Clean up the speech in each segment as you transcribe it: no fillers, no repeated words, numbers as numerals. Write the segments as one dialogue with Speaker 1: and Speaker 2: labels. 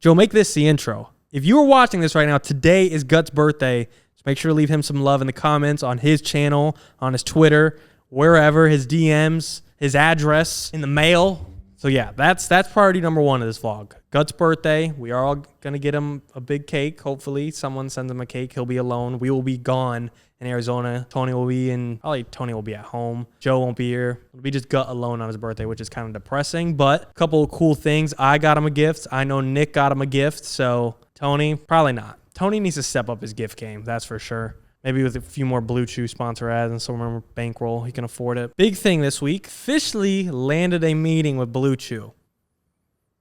Speaker 1: Joe, make this the intro. If you are watching this right now, today is Gut's birthday. So make sure to leave him some love in the comments on his channel, on his Twitter, wherever, his DMs, his address, in the mail. So yeah, that's priority number one of this vlog. Gut's birthday. We are all going to get him a big cake. Hopefully someone sends him a cake. He'll be alone. We will be gone in Arizona. Tony will be at home. Joe won't be here. It'll be just Gut alone on his birthday, which is kind of depressing. But a couple of cool things. I got him a gift. I know Nick got him a gift. So Tony, probably not. Tony needs to step up his gift game. That's for sure. Maybe with a few more Bluechew sponsor ads and some more bankroll, he can afford it. Big thing this week, officially landed a meeting with Bluechew.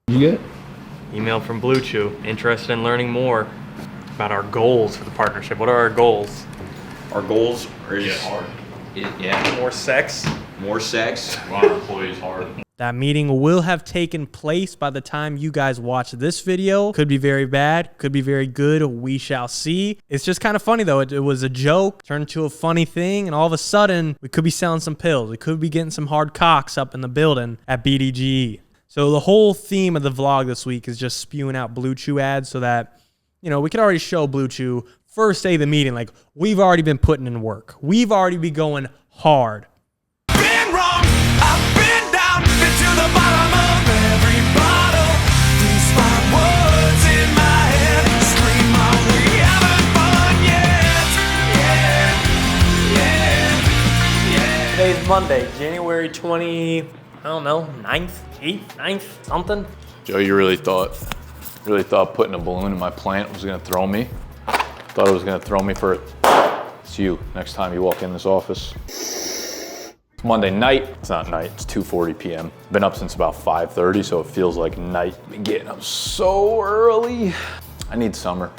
Speaker 2: You get?
Speaker 1: Email from Bluechew. Interested in learning more about our goals for the partnership. What are our goals?
Speaker 3: Our goals are just
Speaker 2: hard.
Speaker 1: More sex.
Speaker 3: More sex.
Speaker 2: A lot of employees hard.
Speaker 1: That meeting will have taken place by the time you guys watch this video. Could be very bad, could be very good. We shall see. It's just kind of funny though. It was a joke, turned into a funny thing, and all of a sudden, we could be selling some pills. We could be getting some hard cocks up in the building at BDGE. So the whole theme of the vlog this week is just spewing out Bluechew ads so that, you know, we could already show Bluechew first day of the meeting, like, we've already been putting in work. We've already been going hard.
Speaker 4: Been wrong, I've been down, been to the bottom of every bottle. These 5 words in my head scream out, we haven't fun yet.
Speaker 1: Today's Monday, January 20, I don't know, 9th, 8th, 9th, something.
Speaker 2: Joe, you really thought putting a balloon in my plant was gonna throw me? Thought it was gonna throw me for it. It's you, next time you walk in this office. It's Monday night. It's not night, it's 2:40 p.m. Been up since about 5:30, so it feels like night. Been getting up so early. I need summer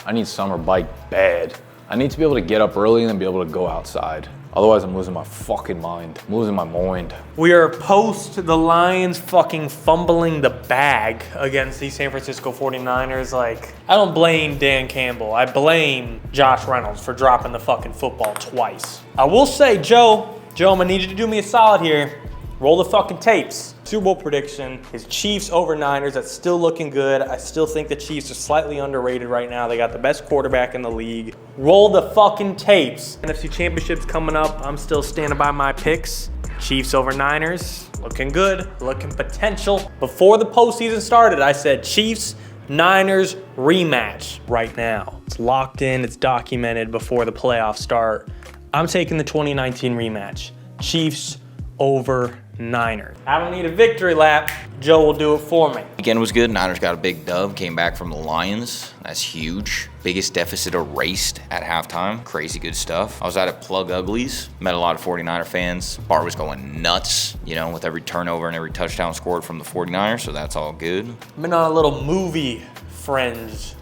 Speaker 2: bike bad. I need to be able to get up early and then be able to go outside. Otherwise, I'm losing my fucking mind. I'm losing my mind.
Speaker 1: We are post the Lions fucking fumbling the bag against the San Francisco 49ers. Like, I don't blame Dan Campbell. I blame Josh Reynolds for dropping the fucking football twice. I will say, Joe, I'm gonna need you to do me a solid here. Roll the fucking tapes. Super Bowl prediction is Chiefs over Niners. That's still looking good. I still think the Chiefs are slightly underrated right now. They got the best quarterback in the league. Roll the fucking tapes. NFC Championship's coming up. I'm still standing by my picks. Chiefs over Niners, looking good, looking potential. Before the postseason started, I said Chiefs, Niners rematch right now. It's locked in, it's documented before the playoffs start. I'm taking the 2019 rematch. Chiefs over Niners. I don't need a victory lap. Joe will do it for me.
Speaker 3: Weekend was good. Niners got a big dub. Came back from the Lions. That's huge. Biggest deficit erased at halftime. Crazy good stuff. I was out at Plug Uglies. Met a lot of 49er fans. Bar was going nuts, you know, with every turnover and every touchdown scored from the 49ers, so that's all good.
Speaker 1: Been on a little movie fringe,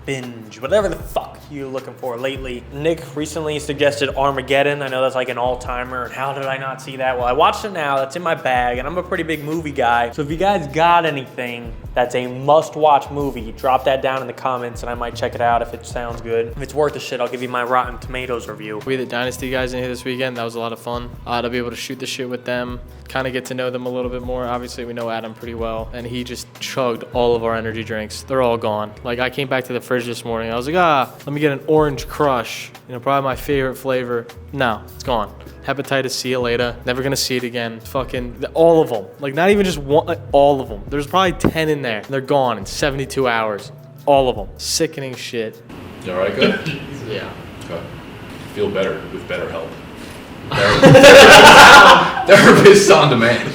Speaker 1: binge, whatever the fuck you're looking for lately. Nick recently suggested Armageddon. I know that's like an all-timer, and how did I not see that? Well, I watched it now, that's in my bag, and I'm a pretty big movie guy. So if you guys got anything that's a must-watch movie, drop that down in the comments, and I might check it out if it sounds good. If it's worth the shit, I'll give you my Rotten Tomatoes review.
Speaker 5: We had the Dynasty guys in here this weekend. That was a lot of fun. To be able to shoot the shit with them, kind of get to know them a little bit more. Obviously, we know Adam pretty well, and he just chugged all of our energy drinks. They're all gone. Like, I came back to the fridge this morning. I was like, let me get an Orange Crush. You know, probably my favorite flavor. No, it's gone. Hepatitis, see you later. Never gonna see it again. Fucking, all of them. Like, not even just one, like, all of them. There's probably 10 in there. They're gone in 72 hours. All of them. Sickening shit.
Speaker 2: You all right, good?
Speaker 5: Yeah.
Speaker 2: Okay. Feel better with better help. Therapist on demand.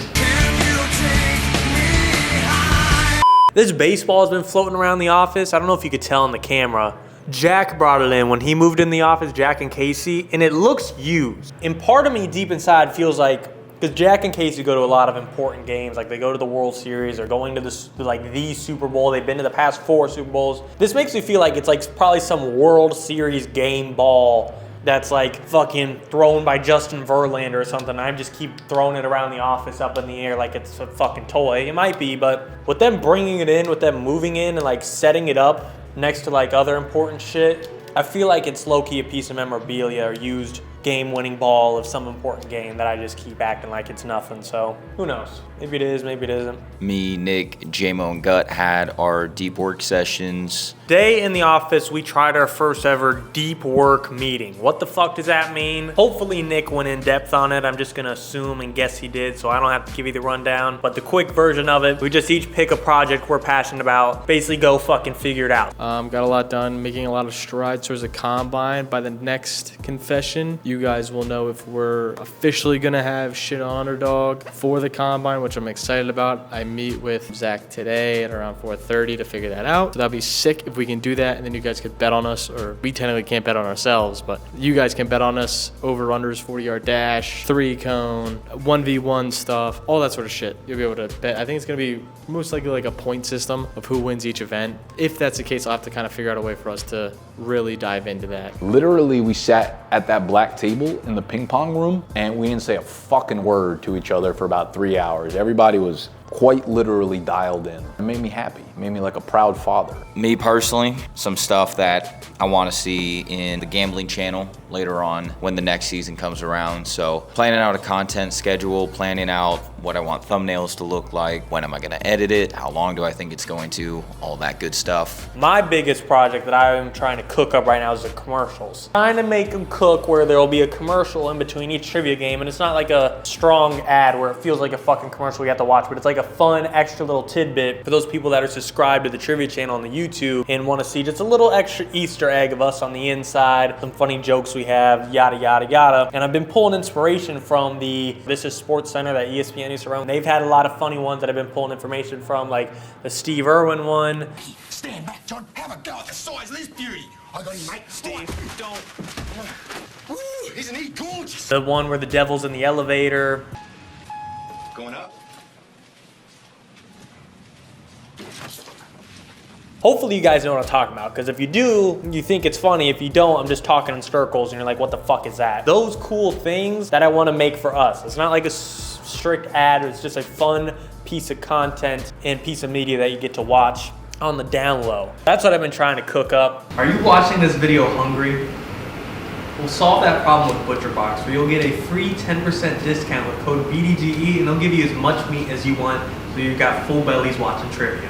Speaker 1: This baseball has been floating around the office. I don't know if you could tell in the camera. Jack brought it in when he moved in the office, Jack and Casey, and it looks used. And part of me deep inside feels like, because Jack and Casey go to a lot of important games, like they go to the World Series, they're going to the Super Bowl, they've been to the past 4 Super Bowls. This makes me feel like it's like probably some World Series game ball that's like fucking thrown by Justin Verlander or something. I just keep throwing it around the office up in the air like it's a fucking toy. It might be, but with them bringing it in, with them moving in and like setting it up next to like other important shit, I feel like it's low-key a piece of memorabilia or used game-winning ball of some important game that I just keep acting like it's nothing. So who knows? Maybe it is, maybe it isn't.
Speaker 3: Me, Nick, Jaymo, and Gut had our deep work sessions.
Speaker 1: Day in the office, we tried our first ever deep work meeting. What the fuck does that mean? Hopefully Nick went in depth on it. I'm just gonna assume and guess he did, so I don't have to give you the rundown. But the quick version of it, we just each pick a project we're passionate about, basically go fucking figure it out.
Speaker 5: Got a lot done, making a lot of strides towards the combine. By the next confession, you guys will know if we're officially gonna have shit on Underdog for the combine, which I'm excited about. I meet with Zach today at around 4:30 to figure that out. So that'd be sick if we can do that, and then you guys could bet on us, or we technically can't bet on ourselves, but you guys can bet on us. Over-unders, 40-yard dash, 3-cone, 1v1 stuff, all that sort of shit. You'll be able to bet. I think it's gonna be most likely like a point system of who wins each event. If that's the case, I'll have to kind of figure out a way for us to really dive into that.
Speaker 2: Literally, we sat at that black table in the ping pong room and we didn't say a fucking word to each other for about 3 hours. Everybody was quite literally dialed in. It made me happy. It made me like a proud father.
Speaker 3: Me personally, some stuff that I want to see in the gambling channel later on when the next season comes around. So planning out a content schedule, planning out what I want thumbnails to look like, when am I going to edit it, how long do I think it's going to, all that good stuff.
Speaker 1: My biggest project that I'm trying to cook up right now is the commercials. Trying to make them cook where there'll be a commercial in between each trivia game, and it's not like a strong ad where it feels like a fucking commercial you have to watch, but it's like a fun extra little tidbit for those people that are subscribed to the trivia channel on the YouTube and want to see just a little extra Easter egg of us on the inside, some funny jokes we have, yada yada yada. And I've been pulling inspiration from the This Is Sports Center that ESPN used to run. They've had a lot of funny ones that I've been pulling information from, like the Steve Irwin one.
Speaker 4: Stand back, John. Have a go at the size of this beauty. I got you, mate. Steve, don't. Ooh, isn't he gorgeous?
Speaker 1: The one where the devil's in the elevator.
Speaker 4: Going up.
Speaker 1: Hopefully you guys know what I'm talking about, because if you do, you think it's funny. If you don't, I'm just talking in circles and you're like, what the fuck is that? Those cool things that I want to make for us. It's not like a strict ad, it's just a fun piece of content and piece of media that you get to watch on the down low. That's what I've been trying to cook up. Are you watching this video hungry? We'll solve that problem with ButcherBox, where you'll get a free 10% discount with code BDGE, and they'll give you as much meat as you want, so you've got full bellies watching trivia.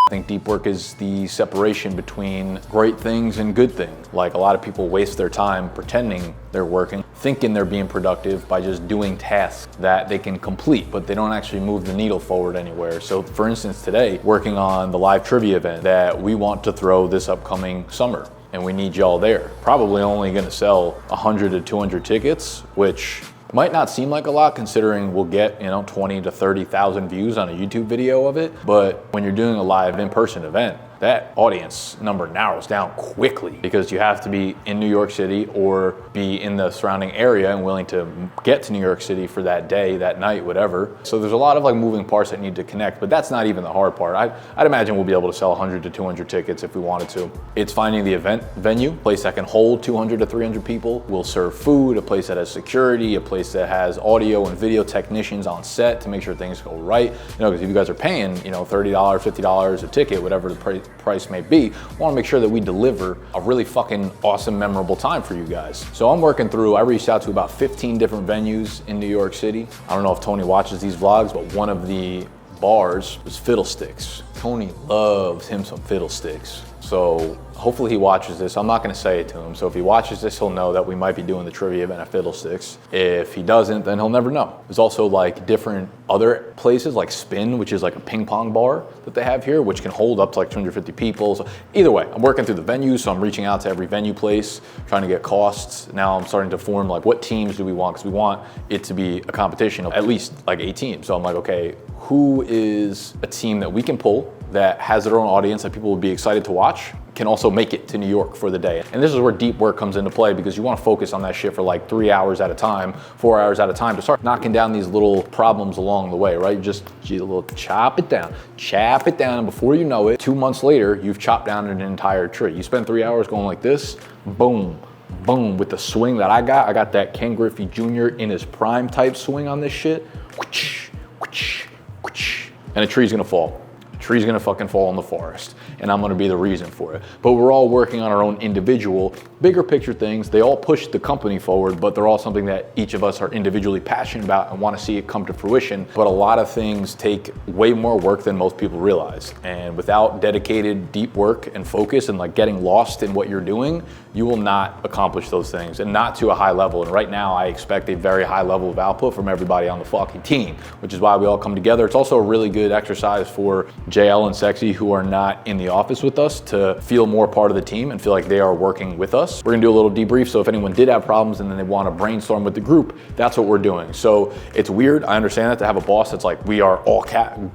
Speaker 2: I think deep work is the separation between great things and good things. Like, a lot of people waste their time pretending they're working, thinking they're being productive by just doing tasks that they can complete, but they don't actually move the needle forward anywhere. So for instance, today, working on the live trivia event that we want to throw this upcoming summer, and we need y'all there. Probably only gonna sell 100 to 200 tickets, which might not seem like a lot considering we'll get, 20 to 30,000 views on a YouTube video of it. But when you're doing a live in-person event, that audience number narrows down quickly because you have to be in New York City or be in the surrounding area and willing to get to New York City for that day, that night, whatever. So there's a lot of moving parts that need to connect, but that's not even the hard part. I'd imagine we'll be able to sell 100 to 200 tickets if we wanted to. It's finding the event venue, a place that can hold 200 to 300 people, will serve food, a place that has security, a place that has audio and video technicians on set to make sure things go right. Because if you guys are paying, $30, $50 a ticket, whatever the price may be, want to make sure that we deliver a really fucking awesome, memorable time for you guys. So I'm working through, I reached out to about 15 different venues in New York City. I don't know if Tony watches these vlogs, but one of the bars was Fiddlesticks. Tony loves him some Fiddlesticks. So hopefully he watches this. I'm not gonna say it to him. So if he watches this, he'll know that we might be doing the trivia event at Fiddlesticks. If he doesn't, then he'll never know. There's also different other places like Spin, which is like a ping pong bar that they have here, which can hold up to 250 people. So either way, I'm working through the venues. So I'm reaching out to every venue place, trying to get costs. Now I'm starting to form what teams do we want? Because we want it to be a competition of at least 8 teams. So I'm like, okay, who is a team that we can pull that has their own audience that people will be excited to watch, can also make it to New York for the day. And this is where deep work comes into play, because you want to focus on that shit for 3 hours at a time, 4 hours at a time, to start knocking down these little problems along the way, right? You a little chop it down, and before you know it, 2 months later, you've chopped down an entire tree. You spend 3 hours going like this, boom, boom, with the swing that I got that Ken Griffey Jr. in his prime type swing on this shit, and a tree's gonna fall. Tree's gonna fucking fall in the forest. and I'm going to be the reason for it. But we're all working on our own individual, bigger picture things. They all push the company forward, but they're all something that each of us are individually passionate about and want to see it come to fruition. But a lot of things take way more work than most people realize. And without dedicated, deep work and focus and like getting lost in what you're doing, you will not accomplish those things, and not to a high level. And right now I expect a very high level of output from everybody on the fucking team, which is why we all come together. It's also a really good exercise for JL and Sexy, who are not in the office with us, to feel more part of the team and feel like they are working with us. We're gonna do a little debrief, so if anyone did have problems and then they wanna brainstorm with the group, that's what we're doing. So it's weird, I understand that, to have a boss that's like, we are all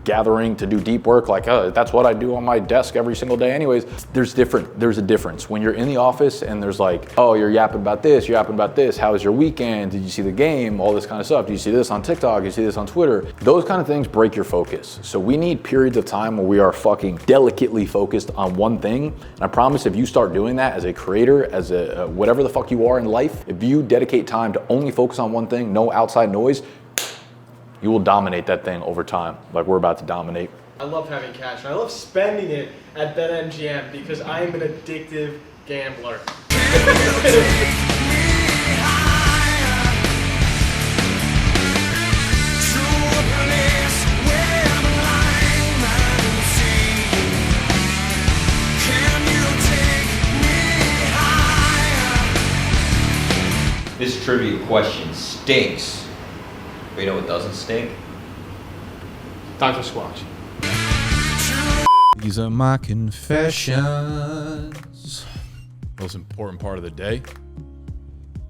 Speaker 2: gathering to do deep work, like, that's what I do on my desk every single day anyways. There's a difference. When you're in the office and there's like, oh, you're yapping about this, you're yapping about this, how was your weekend, did you see the game, all this kind of stuff, do you see this on TikTok, you see this on Twitter, those kind of things break your focus. So we need periods of time where we are fucking delicately focused on one thing. And I promise, if you start doing that as a creator, as a whatever the fuck you are in life, if you dedicate time to only focus on one thing, no outside noise, you will dominate that thing over time, like we're about to dominate.
Speaker 5: I love having cash. I love spending it at BetMGM because I am an addictive gambler.
Speaker 3: This trivia question stinks. But you know what doesn't stink?
Speaker 5: Dr. Squatch.
Speaker 2: These are my confessions. Most important part of the day.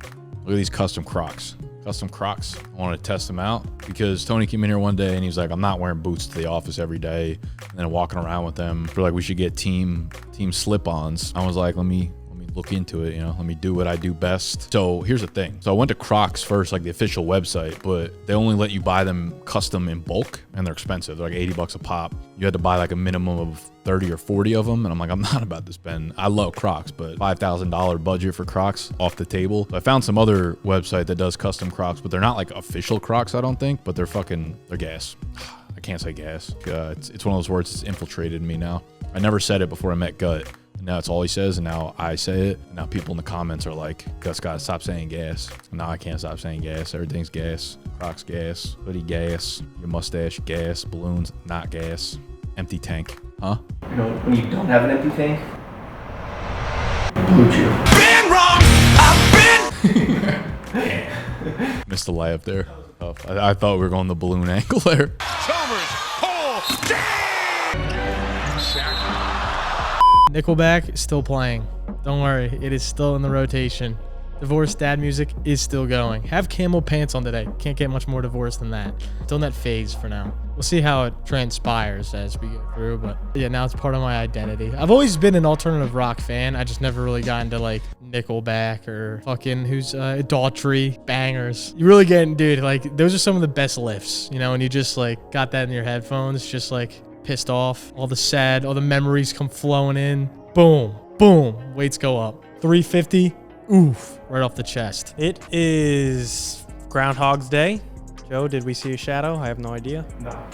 Speaker 2: Look at these custom Crocs. Custom Crocs. I wanted to test them out because Tony came in here one day and he was like, I'm not wearing boots to the office every day. And then walking around with them. We're like, we should get team slip-ons. I was like, let me look into it, let me do what I do best. So here's the thing. So I went to Crocs first, like the official website, but they only let you buy them custom in bulk, and they're expensive. They're like $80 a pop. You had to buy like a minimum of 30 or 40 of them. And I'm like, I'm not about to spend, I love Crocs, but $5,000 budget for Crocs off the table. So I found some other website that does custom Crocs, but they're not like official Crocs, I don't think, but they're gas. I can't say gas. It's one of those words that's infiltrated me now. I never said it before I met Gut. And now it's all he says, and now I say it. And now people in the comments are like, Gus gotta stop saying gas. And now I can't stop saying gas. Everything's gas. Crocs gas. Hoodie gas. Your mustache gas. Balloons not gas. Empty tank. Huh?
Speaker 6: You know, when you don't have an empty tank, Bluechew.
Speaker 4: Been wrong, I've been.
Speaker 2: Missed the layup there. Tough. I thought we were going the balloon angle there.
Speaker 4: Chalmers, pull,
Speaker 5: Nickelback is still playing. Don't worry, it is still in the rotation. Divorced dad music is still going. Have camel pants on today. Can't get much more divorced than that. Still in that phase for now. We'll see how it transpires as we go through, but yeah, now it's part of my identity. I've always been an alternative rock fan. I just never really got into like Nickelback or fucking Daughtry, bangers. You really get, dude, like those are some of the best lifts, and you just like got that in your headphones, just like pissed off. All the memories come flowing in. Boom, boom, weights go up. 350, oof, right off the chest.
Speaker 1: It is Groundhog's Day. Joe, did we see a shadow? I have no idea.
Speaker 6: No,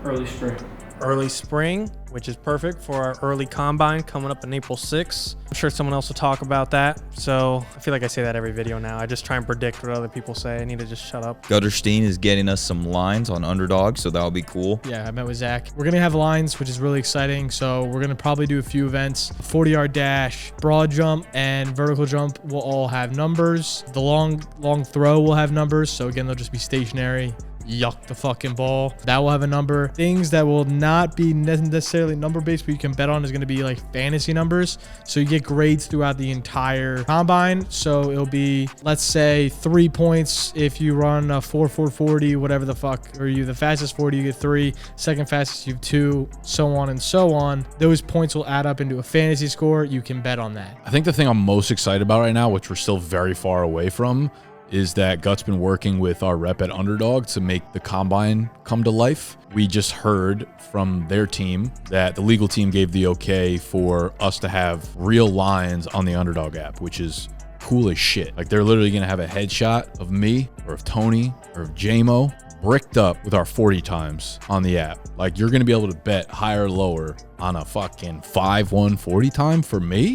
Speaker 6: early spring.
Speaker 1: Early spring, which is perfect for our early combine coming up on April 6th. I'm sure someone else will talk about that. So I feel like I say that every video now. I just try and predict what other people say. I need to just shut up.
Speaker 3: Gutterstein is getting us some lines on Underdog, so that'll be cool.
Speaker 5: Yeah, I met with Zach. We're gonna have lines, which is really exciting. So we're gonna probably do a few events. 40-yard dash, broad jump, and vertical jump will all have numbers. The long throw will have numbers. So again, they'll just be stationary. Yuck the fucking ball. That will have a number. Things that will not be necessarily number based, but you can bet on is going to be like fantasy numbers. So you get grades throughout the entire combine. So it'll be, let's say 3 points if you run a 4.40, whatever the fuck, or you the fastest 40, you get 3, second fastest you have 2, so on and so on. Those points will add up into a fantasy score. You can bet on that.
Speaker 2: I think the thing I'm most excited about right now, which we're still very far away from, is that Gut's been working with our rep at Underdog to make the combine come to life. We just heard from their team that the legal team gave the okay for us to have real lines on the Underdog app, which is cool as shit. Like they're literally gonna have a headshot of me or of Tony or of Jaymo bricked up with our 40 times on the app. Like, you're going to be able to bet higher or lower on a fucking 5-1 40 time for me?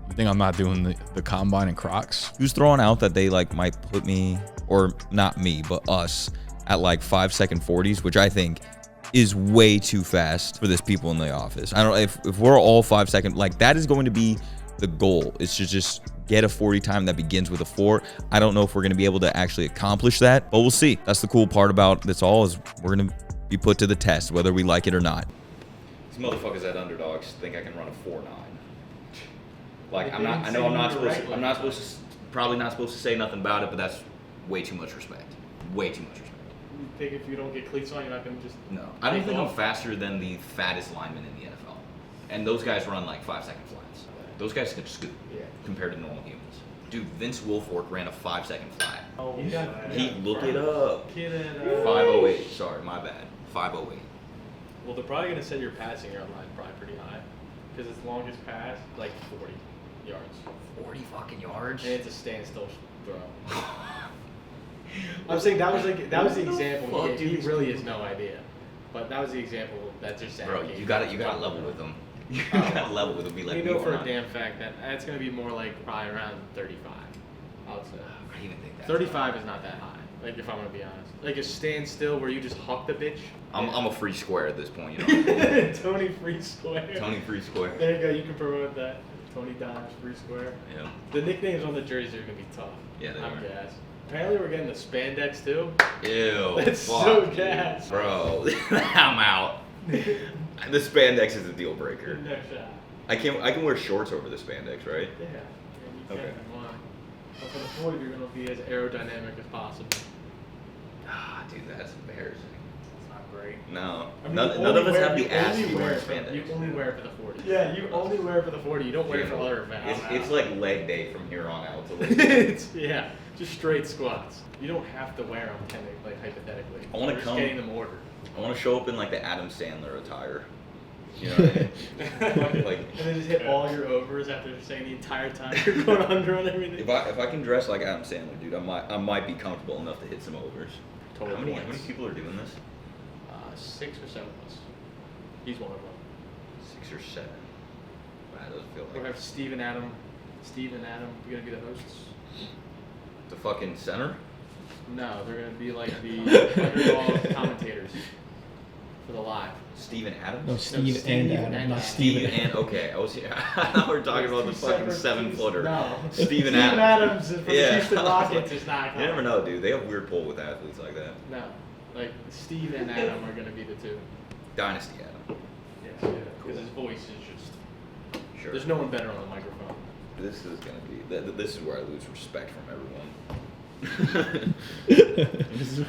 Speaker 2: You think I'm not doing the combine and Crocs?
Speaker 7: He was throwing out that they like might put me, or not me, but us, at like 5-second 40s, which I think is way too fast for this people in the office. I don't know if we're all 5-second, like that is going to be the goal. It's to just get a 40 time that begins with a 4. I don't know if we're going to be able to actually accomplish that, but we'll see. That's the cool part about this all, is we're going to be put to the test, whether we like it or not.
Speaker 3: These motherfuckers at Underdogs think I can run a 4.9. Like, I'm probably not supposed to say nothing about it, but that's way too much respect. Way too much respect.
Speaker 5: You think if you don't get cleats on, you're not gonna just...
Speaker 3: No. I don't think I'm faster than the fattest lineman in the NFL. And those guys run like 5-second flats. Those guys can scoot compared to normal humans. Dude, Vince Wilfork ran a 5-second flat.
Speaker 5: Oh,
Speaker 3: He look it up. 508. Sorry, my bad. 508.
Speaker 5: Well, they're probably gonna set your passing yard line probably pretty high, because its longest pass like 40 yards.
Speaker 3: 40 fucking yards?
Speaker 5: And it's a standstill throw. I'm saying that was the example. He really has no idea, but that was the example that just.
Speaker 3: Bro, you gotta level with them. You gotta level with them. Be like,
Speaker 5: we know for a damn fact that it's gonna be more like probably around 35. I would say.
Speaker 3: I even think that.
Speaker 5: 35 is not that high. Like, if I'm gonna be honest, like a standstill where you just huck the bitch.
Speaker 3: I'm a free square at this point, you know.
Speaker 5: Tony Free Square.
Speaker 3: Tony Free Square.
Speaker 5: There you go. You can promote that. Tony Dimes Free Square.
Speaker 3: Yeah.
Speaker 5: The nicknames on the jerseys are gonna be tough.
Speaker 3: Yeah, they
Speaker 5: I'm
Speaker 3: are.
Speaker 5: gas. Apparently, we're getting the spandex too.
Speaker 3: Ew.
Speaker 5: That's
Speaker 3: fuck,
Speaker 5: so
Speaker 3: dude.
Speaker 5: gas.
Speaker 3: Bro, I'm out. The spandex is a deal breaker.
Speaker 5: No shot.
Speaker 3: I can wear shorts over the spandex, right?
Speaker 5: Yeah. You
Speaker 3: Okay.
Speaker 5: can. Why? But for the 40, you're gonna be as aerodynamic as possible.
Speaker 3: Ah, dude, that's embarrassing.
Speaker 5: It's not great.
Speaker 3: No.
Speaker 5: I mean,
Speaker 3: None of us have the ass to wear
Speaker 5: You
Speaker 3: spandex.
Speaker 5: only wear it for the 40. Yeah, you only wear it for the 40. You don't wear it for other events.
Speaker 3: It's like leg day from here on out to like.
Speaker 5: Yeah, just straight squats. You don't have to wear them, like hypothetically.
Speaker 3: I wanna
Speaker 5: We're just
Speaker 3: come-
Speaker 5: getting them ordered.
Speaker 3: I want to show up in like the Adam Sandler attire. You know what I mean? Like,
Speaker 5: And then just hit all your overs after saying the entire time you're going under on everything.
Speaker 3: if I can dress like Adam Sandler, dude, I might be comfortable enough to hit some overs.
Speaker 5: Total
Speaker 3: How many
Speaker 5: points.
Speaker 3: people are doing this?
Speaker 5: 6 or 7 of us. He's one of them.
Speaker 3: 6 or 7. That doesn't feel
Speaker 5: We
Speaker 3: like
Speaker 5: have Steve and Adam. Steve and Adam, you're gonna be the hosts.
Speaker 3: the fucking center.
Speaker 5: No, they're gonna be like the Underdog commentators for the live.
Speaker 3: Steven Adams.
Speaker 6: No, Steve and Adam, not
Speaker 3: Steven
Speaker 6: Steven.
Speaker 3: and okay, I was here. We're talking about the fucking 7-footer.
Speaker 5: No.
Speaker 3: Steven
Speaker 5: Adams
Speaker 3: Adams.
Speaker 5: from
Speaker 3: Yeah.
Speaker 5: the Houston Rockets is not
Speaker 3: You
Speaker 5: coming.
Speaker 3: never know, dude. They have weird pull with athletes like that.
Speaker 5: No. Like, Steve and Adam are gonna be the two.
Speaker 3: Dynasty Adam.
Speaker 5: Yes, because his voice is just...
Speaker 3: Sure.
Speaker 5: There's no one better on the microphone.
Speaker 3: This is gonna be. This is where I lose respect from everyone. this is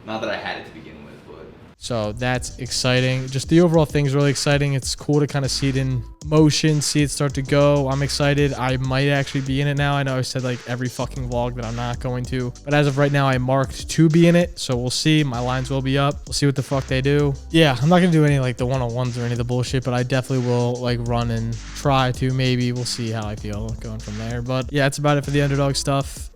Speaker 3: not that I had it to begin with, but.
Speaker 5: So that's exciting. Just the overall thing's really exciting. It's cool to kind of see it in motion, see it start to go. I'm excited. I might actually be in it now. I know I said like every fucking vlog that I'm not going to, but as of right now, I marked to be in it. So we'll see. My lines will be up. We'll see what the fuck they do. Yeah, I'm not gonna do any like the one-on-ones or any of the bullshit, but I definitely will like run and try to. Maybe we'll see how I feel going from there. But yeah, that's about it for the Underdog stuff.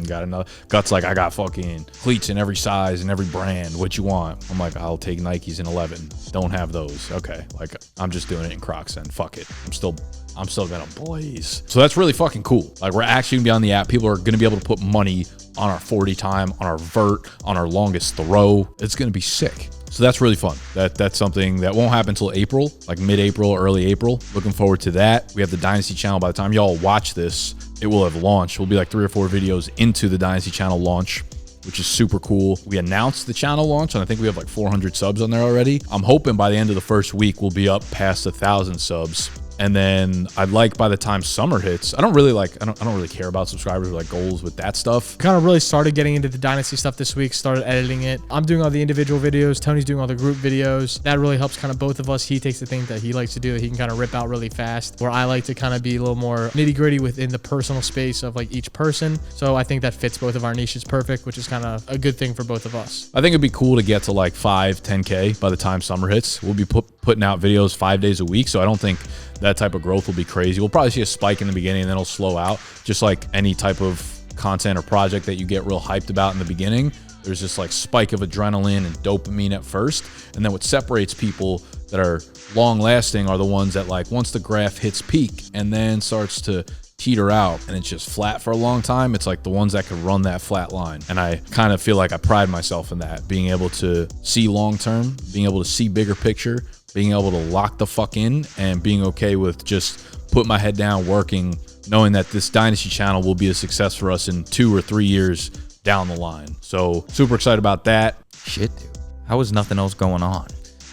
Speaker 2: Got another. Guts like, I got fucking cleats in every size and every brand. What you want? I'm like, I'll take Nikes in 11. Don't have those. Okay. Like, I'm just doing it in Crocs then. Fuck it. I'm still gonna blaze. So that's really fucking cool. Like, we're actually gonna be on the app. People are gonna be able to put money on our 40 time, on our vert, on our longest throw. It's gonna be sick. So that's really fun. That's something that won't happen until April, like mid-April, early April. Looking forward to that. We have the Dynasty channel. By the time y'all watch this, it will have launched. We'll be like 3 or 4 videos into the Dynasty channel launch, which is super cool. We announced the channel launch, and I think we have like 400 subs on there already. I'm hoping by the end of the first week, we'll be up past 1,000 subs. And then I'd like by the time summer hits, I don't really care about subscribers or like goals with that stuff.
Speaker 5: Kind of really started getting into the Dynasty stuff this week, started editing it. I'm doing all the individual videos. Tony's doing all the group videos. That really helps kind of both of us. He takes the thing that he likes to do that he can kind of rip out really fast, where I like to kind of be a little more nitty gritty within the personal space of like each person. So I think that fits both of our niches perfect, which is kind of a good thing for both of us.
Speaker 2: I think it'd be cool to get to like 10K by the time summer hits. We'll be putting out videos 5 days a week. So I don't think that type of growth will be crazy. We'll probably see a spike in the beginning and then it'll slow out, just like any type of content or project that you get real hyped about in the beginning. there's this like spike of adrenaline and dopamine at first. And then what separates people that are long lasting are the ones that like once the graph hits peak and then starts to teeter out and it's just flat for a long time, it's like the ones that can run that flat line. And I kind of feel like I pride myself in that, being able to see long term, being able to see bigger picture, being able to lock the fuck in, and being okay with just put my head down working, knowing that this Dynasty channel will be a success for us in 2 or 3 years down the line. So super excited about that.
Speaker 7: Shit, dude. How was nothing else going on?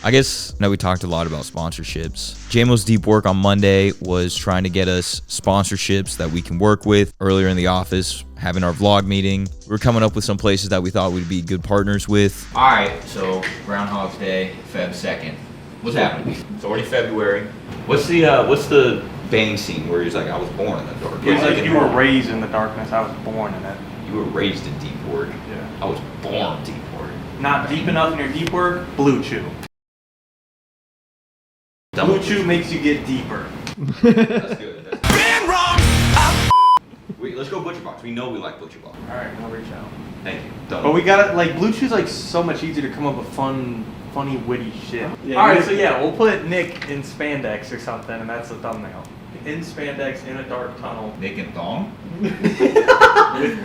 Speaker 7: I guess, we talked a lot about sponsorships. Jaymo's deep work on Monday was trying to get us sponsorships that we can work with. Earlier in the office, having our vlog meeting, we were coming up with some places that we thought we'd be good partners with.
Speaker 3: All right, so Groundhog's Day, Feb 2nd. What's happening? It's already February. What's the bang scene where he's like, I was born in the dark?
Speaker 1: It's like you were raised in the darkness. I was born in it.
Speaker 3: You were raised in deep work.
Speaker 1: Yeah.
Speaker 3: I was born deep work.
Speaker 1: Not deep enough in your deep work. Bluechew. Bluechew makes you get deeper.
Speaker 3: That's good.
Speaker 4: Been wrong.
Speaker 3: Wait, let's go Butcher Box. We know we like Butcher Box.
Speaker 1: All right, I'll reach out.
Speaker 3: Thank you. Done.
Speaker 1: But we got like Bluechew's like so much easier to come up with funny, witty shit.
Speaker 6: Yeah,
Speaker 1: All right, so yeah, we'll put Nick in spandex or something, and that's the thumbnail. In spandex in a dark tunnel
Speaker 3: Nick and Thong?
Speaker 1: with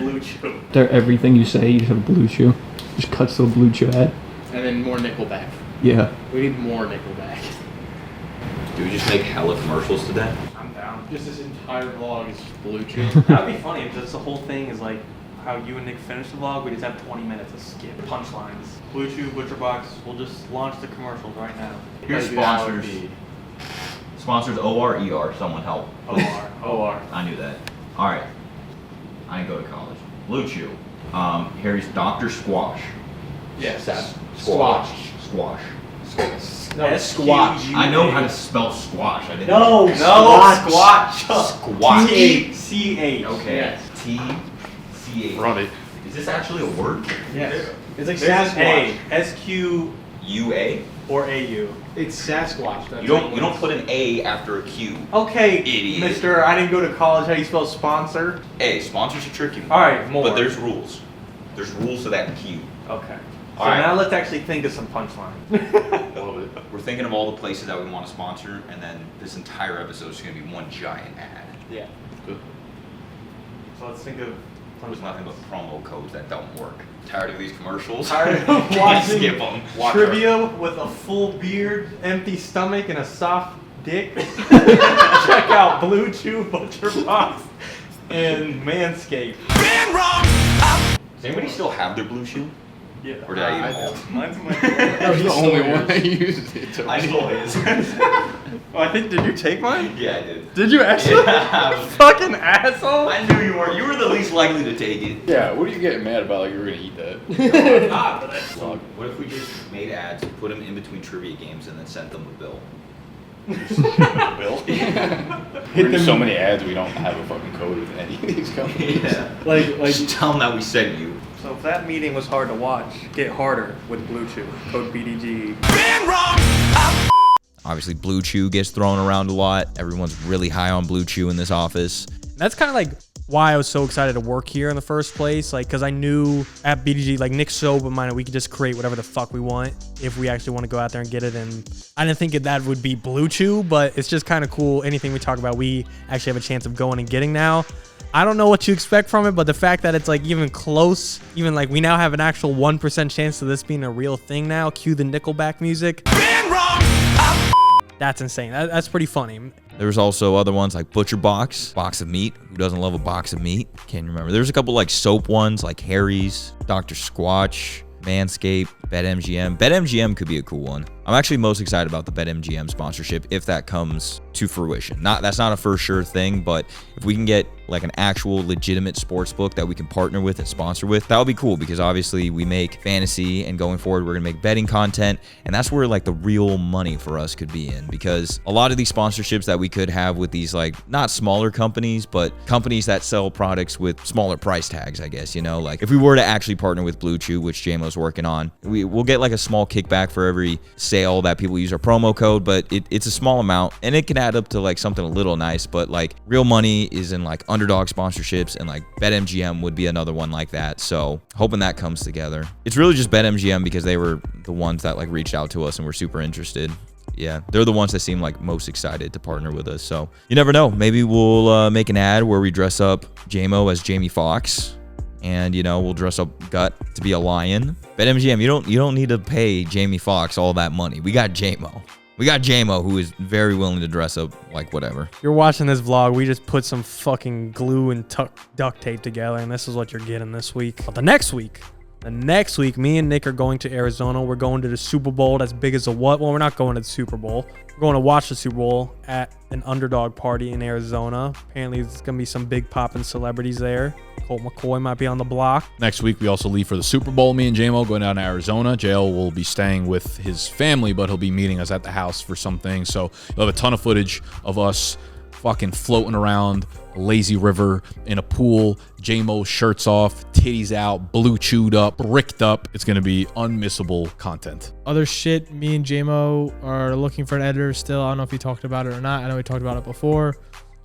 Speaker 1: Bluechew.
Speaker 6: They're everything you say, you just have a Bluechew. Just cuts to a Bluechew ad.
Speaker 5: And then more Nickelback.
Speaker 6: Yeah.
Speaker 5: We need more Nickelback.
Speaker 3: Do we just make hella commercials today?
Speaker 1: I'm down.
Speaker 5: Just this entire vlog is Bluechew.
Speaker 1: That'd be funny if just the whole thing is like how you and Nick finish the vlog. We just have 20 minutes of skip punchlines. Bluechew, Butcher Box. We'll just launch the commercials right now.
Speaker 3: Here's sponsors. Sponsors OR, someone help.
Speaker 1: OR.
Speaker 3: I knew that. All right. I didn't go to college. Bluechew. Harry's Dr. Squash.
Speaker 1: Yes.
Speaker 3: Squash.
Speaker 1: No, it's squash.
Speaker 3: I know how to spell squash. I didn't.
Speaker 1: No, squash.
Speaker 3: Squash.
Speaker 1: T-C-H.
Speaker 3: Okay.
Speaker 1: Yes.
Speaker 3: T-C-H.
Speaker 2: Ronnie.
Speaker 3: Is this actually a word?
Speaker 1: Yes. It's like
Speaker 5: There's
Speaker 1: Sasquatch. S-Q
Speaker 3: U-A?
Speaker 1: or A-U.
Speaker 5: It's Sasquatch. That's
Speaker 3: You don't put an A after a Q.
Speaker 1: Okay,
Speaker 3: Idiot.
Speaker 1: mister, I didn't go to college. How do you spell sponsor?
Speaker 3: A. Sponsors are tricky.
Speaker 1: All right, more.
Speaker 3: But there's rules. There's rules to that Q.
Speaker 1: Okay. So
Speaker 3: All right.
Speaker 1: now let's actually think of some punchline.
Speaker 3: We're thinking of all the places that we want to sponsor, and then this entire episode is going to be one giant ad.
Speaker 1: Yeah.
Speaker 3: Good.
Speaker 1: So let's think of
Speaker 3: There's nothing but promo codes that don't work. Tired of these commercials?
Speaker 1: Tired of
Speaker 3: Can't
Speaker 1: watching
Speaker 3: skip them.
Speaker 1: trivia with a full beard, empty stomach, and a soft dick. Check out Bluechew, Butcher Box, and Manscaped.
Speaker 4: Been wrong.
Speaker 3: Does anybody still have their Bluechew?
Speaker 1: Yeah.
Speaker 3: Or did I eat them all?
Speaker 1: Mine's my
Speaker 2: That was the only one I used it.
Speaker 3: I stole his.
Speaker 1: Oh, I think, did you take mine?
Speaker 3: Yeah, I did.
Speaker 1: Did you actually?
Speaker 3: Yeah.
Speaker 1: Fucking asshole.
Speaker 3: I knew you were. You were the least likely to take it.
Speaker 2: Yeah, what are you getting mad about? Like you were gonna eat that?
Speaker 3: So what if we just made ads, put them in between trivia games, and then sent them a bill?
Speaker 2: Bill? We're in so many ads, we don't have a fucking code with any of these companies.
Speaker 3: Yeah.
Speaker 1: Like,
Speaker 3: Just tell them that we sent you.
Speaker 1: so if that meeting was hard to watch, get harder with Bluechew. Code BDGE.
Speaker 4: Been wrong.
Speaker 7: Obviously, Bluechew gets thrown around a lot. Everyone's really high on Bluechew in this office.
Speaker 1: That's kind of like why I was so excited to work here in the first place. Like, because I knew at BDG, like Nick's so open-minded, we could just create whatever the fuck we want if we actually want to go out there and get it. And I didn't think that would be Bluechew, but it's just kind of cool. Anything we talk about, we actually have a chance of going and getting now. I don't know what you expect from it, but the fact that it's like even close, even like we now have an actual 1% chance of this being a real thing now. Cue the Nickelback music.
Speaker 4: Been wrong.
Speaker 1: That's insane. That's pretty funny.
Speaker 7: There's also other ones like Butcher Box of meat. Who doesn't love a box of meat? Can't remember. There's a couple like soap ones like Harry's, Dr. Squatch, Manscaped, BetMGM. BetMGM could be a cool one. I'm actually most excited about the BetMGM sponsorship if that comes to fruition. That's not a for sure thing, but if we can get like an actual legitimate sports book that we can partner with and sponsor with, that would be cool because obviously we make fantasy and going forward we're gonna make betting content, and that's where like the real money for us could be in, because a lot of these sponsorships that we could have with these like not smaller companies but companies that sell products with smaller price tags, I guess, you know, like if we were to actually partner with Bluechew, which Jaymo's working on, we'll get like a small kickback for every sale say all that people use our promo code, but it's a small amount and it can add up to like something a little nice. But like real money is in like Underdog sponsorships, and like BetMGM would be another one like that. So hoping that comes together. It's really just BetMGM because they were the ones that like reached out to us and were super interested. Yeah, they're the ones that seem like most excited to partner with us. So you never know. Maybe we'll make an ad where we dress up Jaymo as Jamie Foxx, and you know, we'll dress up Gut to be a lion. BetMGM, you don't need to pay Jamie Foxx all that money. We got Jaymo. We got Jaymo, who is very willing to dress up like whatever.
Speaker 1: You're watching this vlog. We just put some fucking glue and duct tape together, and this is what you're getting this week. But the next week, me and Nick are going to Arizona. We're going to the Super Bowl. That's big as a what? Well, we're not going to the Super Bowl. We're going to watch the Super Bowl at an Underdog party in Arizona. Apparently, there's going to be some big poppin' celebrities there. Colt McCoy might be on the block.
Speaker 2: Next week, we also leave for the Super Bowl. Me and Jaymo going down to Arizona. JL will be staying with his family, but he'll be meeting us at the house for some things. So you'll have a ton of footage of us fucking floating around a lazy river in a pool. Jaymo shirts off, titties out, blue chewed up, bricked up. It's going to be unmissable content.
Speaker 5: Other shit, me and Jaymo are looking for an editor still. I don't know if he talked about it or not. I know we talked about it before.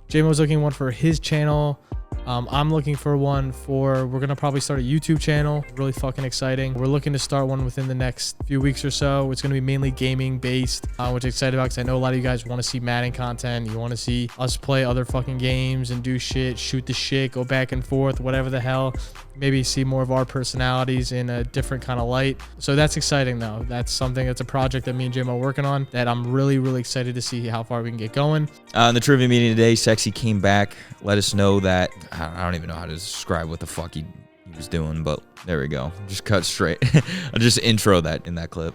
Speaker 5: Jaymo's looking one for his channel. I'm looking for one we're going to probably start a YouTube channel. Really fucking exciting. We're looking to start one within the next few weeks or so. It's going to be mainly gaming based, which I'm excited about because I know a lot of you guys want to see Madden content. You want to see us play other fucking games and do shit, shoot the shit, go back and forth, whatever the hell. Maybe see more of our personalities in a different kind of light. So that's exciting though. That's a project that me and Jim are working on that I'm really, really excited to see how far we can get going.
Speaker 7: In the trivia meeting today, Sexy came back, let us know that, I don't even know how to describe what the fuck he was doing, but there we go. Just cut straight. I'll just intro that in that clip.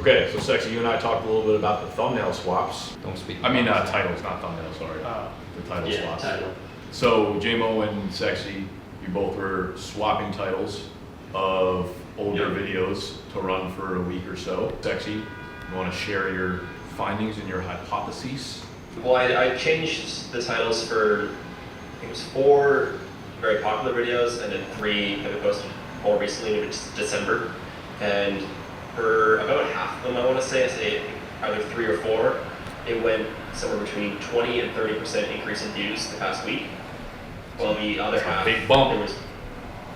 Speaker 2: Okay, so Sexy, you and I talked a little bit about the thumbnail swaps.
Speaker 3: Don't speak.
Speaker 2: Titles, not thumbnails, sorry. The title swaps. Title. So Jaymo and Sexy, you both were swapping titles of older videos to run for a week or so. Sexy, you want to share your findings and your hypotheses?
Speaker 8: Well, I changed the titles for, I think it was 4 very popular videos, and then 3 that we posted more recently, which is December. And for about half of them, I want to say either 3 or 4, it went somewhere between 20 and 30% increase in views the past week. Well, the other half,
Speaker 2: big bump.
Speaker 8: It was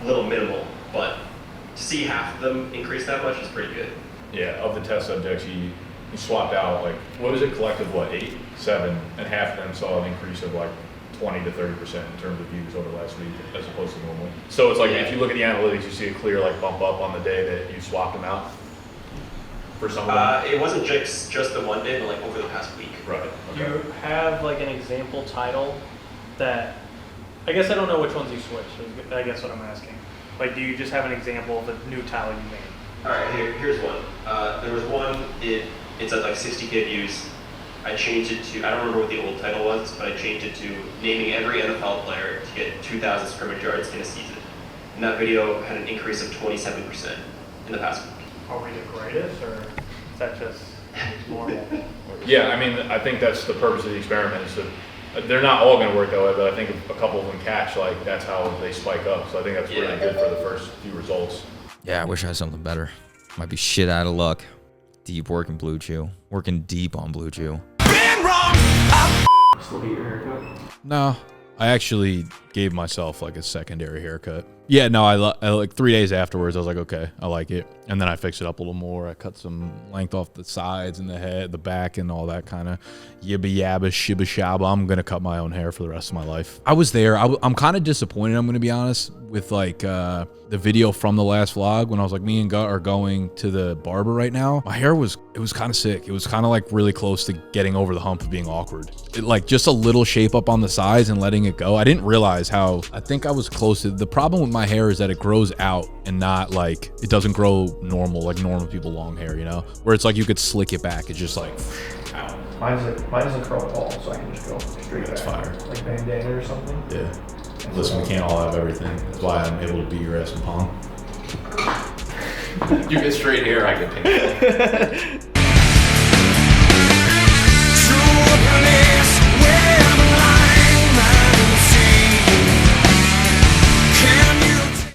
Speaker 8: a little minimal, but to see half of them increase that much is pretty good.
Speaker 2: Yeah, of the test subjects, you swapped out, like, what was it, collective, 8, 7, and half of them saw an increase of like 20 to 30% in terms of views over last week as opposed to normal. So it's like, if you look at the analytics, you see a clear like bump up on the day that you swapped them out for some of them?
Speaker 8: It wasn't just the one day, but like over the past week.
Speaker 2: Right.
Speaker 1: Do
Speaker 2: Okay.
Speaker 1: you have like an example title that, I guess I don't know which ones you switched, I guess what I'm asking. Like, do you just have an example of a new title you made?
Speaker 8: All right, here's one. There was one, it's at like 60K views. I changed it to, I don't remember what the old title was, but I changed it to naming every NFL player to get 2,000 scrimmage yards in a season. And that video had an increase of 27% in the past week.
Speaker 1: Are we the greatest, or is that just normal?
Speaker 2: Yeah, I mean, I think that's the purpose of the experiment is to, they're not all going to work that way, but I think if a couple of them catch, like, that's how they spike up. So I think that's really good for the first few results.
Speaker 7: Yeah, I wish I had something better. Might be shit out of luck. Deep working Bluechew. Working deep on Bluechew.
Speaker 4: Been wrong.
Speaker 6: Still get your haircut?
Speaker 2: No, I actually gave myself like a secondary haircut. Yeah, no, I like 3 days afterwards, I was like, okay, I like it. And then I fixed it up a little more. I cut some length off the sides and the head, the back, and all that kind of yibba yabba, shibba shabba. I'm going to cut my own hair for the rest of my life. I was there. I'm kind of disappointed, I'm going to be honest, with like the video from the last vlog when I was like, me and Gut are going to the barber right now. My hair was kind of sick. It was kind of like really close to getting over the hump of being awkward. It, like just a little shape up on the sides and letting it go. I didn't realize how, I think I was close to, the problem with my hair is that it grows out and not like, it doesn't grow normal, like normal people long hair, you know? Where it's like you could slick it back. It's just like, ow.
Speaker 6: Mine doesn't curl at all, so I can just go straight
Speaker 2: That's
Speaker 6: back.
Speaker 2: fire.
Speaker 6: Like bandana or something.
Speaker 2: Yeah. Listen, we can't all have everything. That's why I'm able to beat your ass in pong. You get straight hair, I get pink.